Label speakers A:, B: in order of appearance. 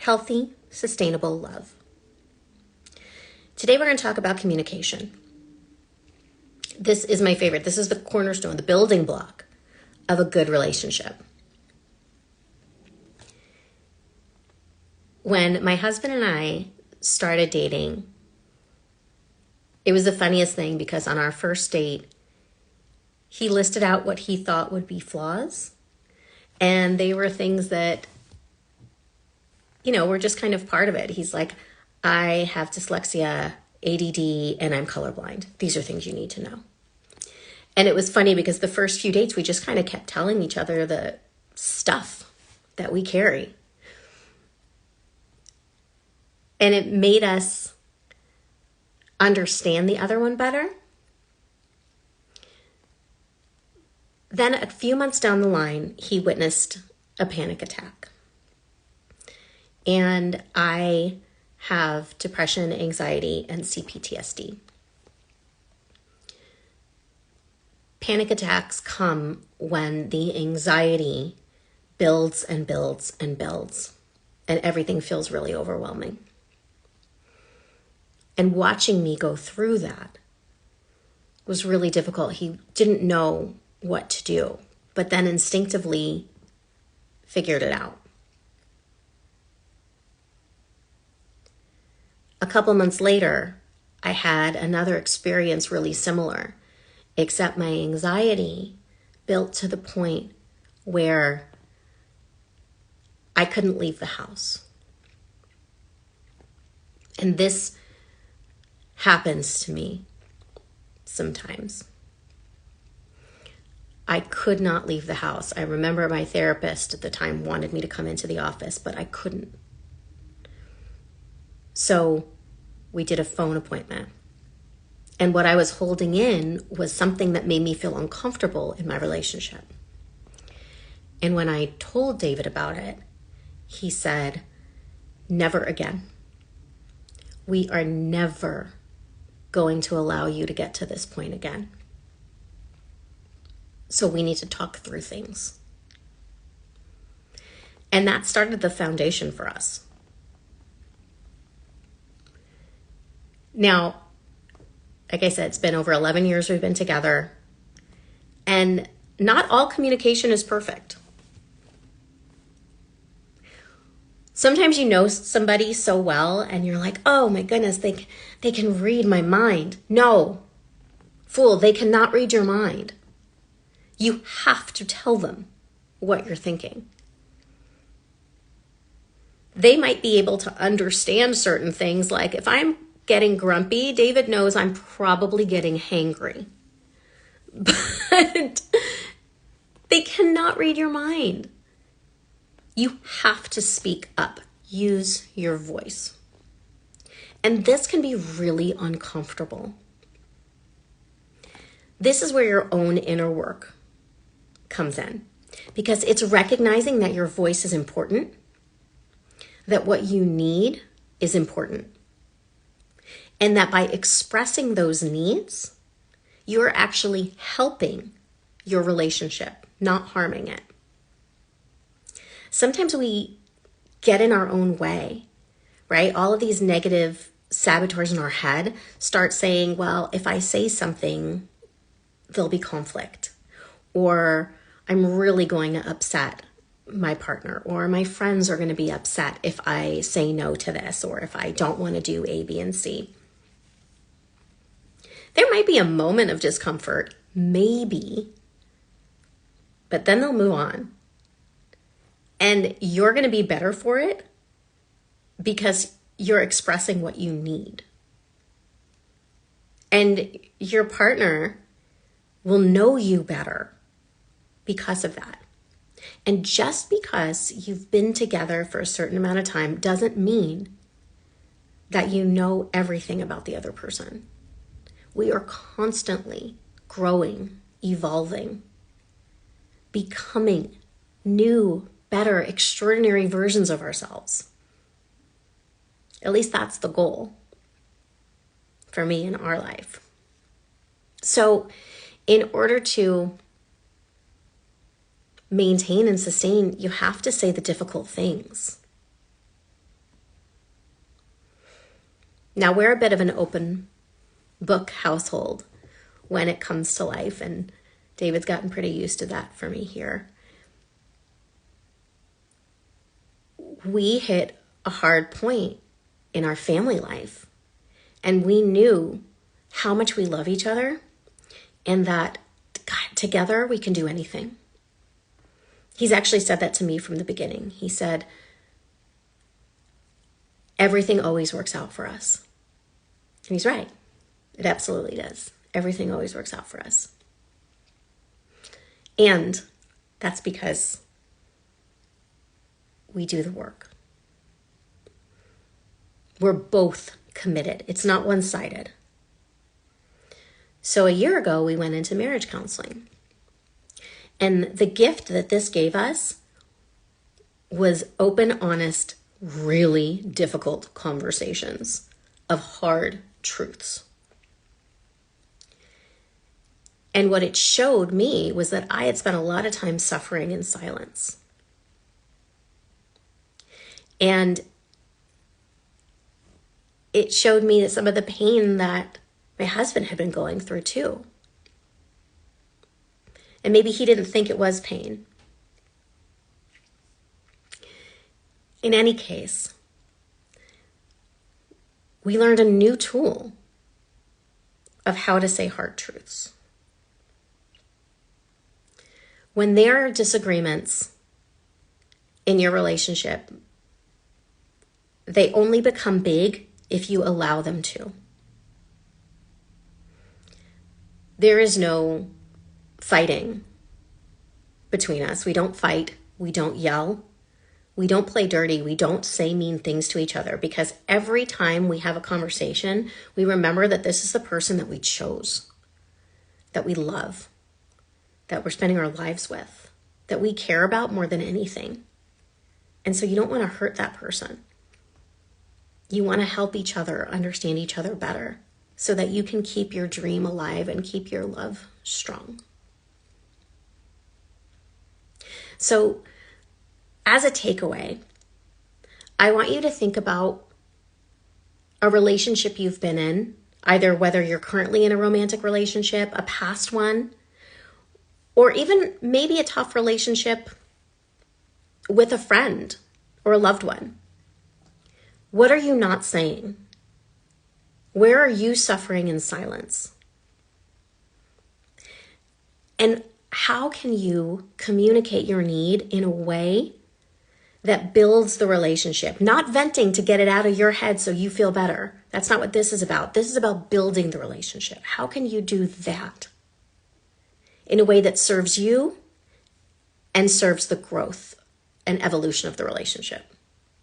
A: healthy, sustainable love. Today we're going to talk about communication. This is my favorite. This is the cornerstone, the building block of a good relationship. When my husband and I started dating, it was the funniest thing because on our first date, he listed out what he thought would be flaws. And they were things that, were just kind of part of it. He's like, I have dyslexia, ADD, and I'm colorblind. These are things you need to know. And it was funny because the first few dates, we just kind of kept telling each other the stuff that we carry. And it made us understand the other one better. Then a few months down the line, he witnessed a panic attack. And I have depression, anxiety, and CPTSD. Panic attacks come when the anxiety builds and builds and builds, and everything feels really overwhelming. And watching me go through that was really difficult. He didn't know what to do, but then instinctively figured it out. A couple months later, I had another experience really similar, except my anxiety built to the point where I couldn't leave the house. And this happens to me sometimes. I could not leave the house. I remember my therapist at the time wanted me to come into the office, but I couldn't. So we did a phone appointment. And what I was holding in was something that made me feel uncomfortable in my relationship. And when I told David about it, he said, never again. We are never going to allow you to get to this point again. So we need to talk through things. And that started the foundation for us. Now, like I said, it's been over 11 years we've been together, and not all communication is perfect. Sometimes you know somebody so well and you're like, oh my goodness, they can read my mind. No, fool, they cannot read your mind. You have to tell them what you're thinking. They might be able to understand certain things, like if I'm getting grumpy, David knows I'm probably getting hangry. But they cannot read your mind. You have to speak up. Use your voice. And this can be really uncomfortable. This is where your own inner work comes in, because it's recognizing that your voice is important, that what you need is important. And that by expressing those needs, you're actually helping your relationship, not harming it. Sometimes we get in our own way, right? All of these negative saboteurs in our head start saying, well, if I say something, there'll be conflict. Or I'm really going to upset my partner, or my friends are going to be upset if I say no to this, or if I don't want to do A, B, and C. There might be a moment of discomfort, maybe, but then they'll move on. And you're going to be better for it because you're expressing what you need. And your partner will know you better because of that. And just because you've been together for a certain amount of time doesn't mean that you know everything about the other person. We are constantly growing, evolving, becoming new, better, extraordinary versions of ourselves. At least that's the goal for me in our life. So in order to maintain and sustain, you have to say the difficult things. Now, we're a bit of an open book household when it comes to life, and David's gotten pretty used to that for me here. We hit a hard point in our family life, and we knew how much we love each other and that God, together we can do anything. He's actually said that to me from the beginning. He said, everything always works out for us. And he's right. It absolutely does. Everything always works out for us. And that's because we do the work. We're both committed. It's not one-sided. So a year ago, we went into marriage counseling. And the gift that this gave us was open, honest, really difficult conversations of hard truths. And what it showed me was that I had spent a lot of time suffering in silence. And it showed me that some of the pain that my husband had been going through too. And maybe he didn't think it was pain. In any case, we learned a new tool of how to say hard truths. When there are disagreements in your relationship, they only become big if you allow them to. There is no fighting between us. We don't fight. We don't yell. We don't play dirty. We don't say mean things to each other, because every time we have a conversation, we remember that this is the person that we chose, that we love, that we're spending our lives with, that we care about more than anything. And so you don't want to hurt that person. You want to help each other understand each other better so that you can keep your dream alive and keep your love strong. So as a takeaway, I want you to think about a relationship you've been in, either whether you're currently in a romantic relationship, a past one, or even maybe a tough relationship with a friend or a loved one. What are you not saying? Where are you suffering in silence? And how can you communicate your need in a way that builds the relationship? Not venting to get it out of your head so you feel better. That's not what this is about. This is about building the relationship. How can you do that in a way that serves you and serves the growth and evolution of the relationship?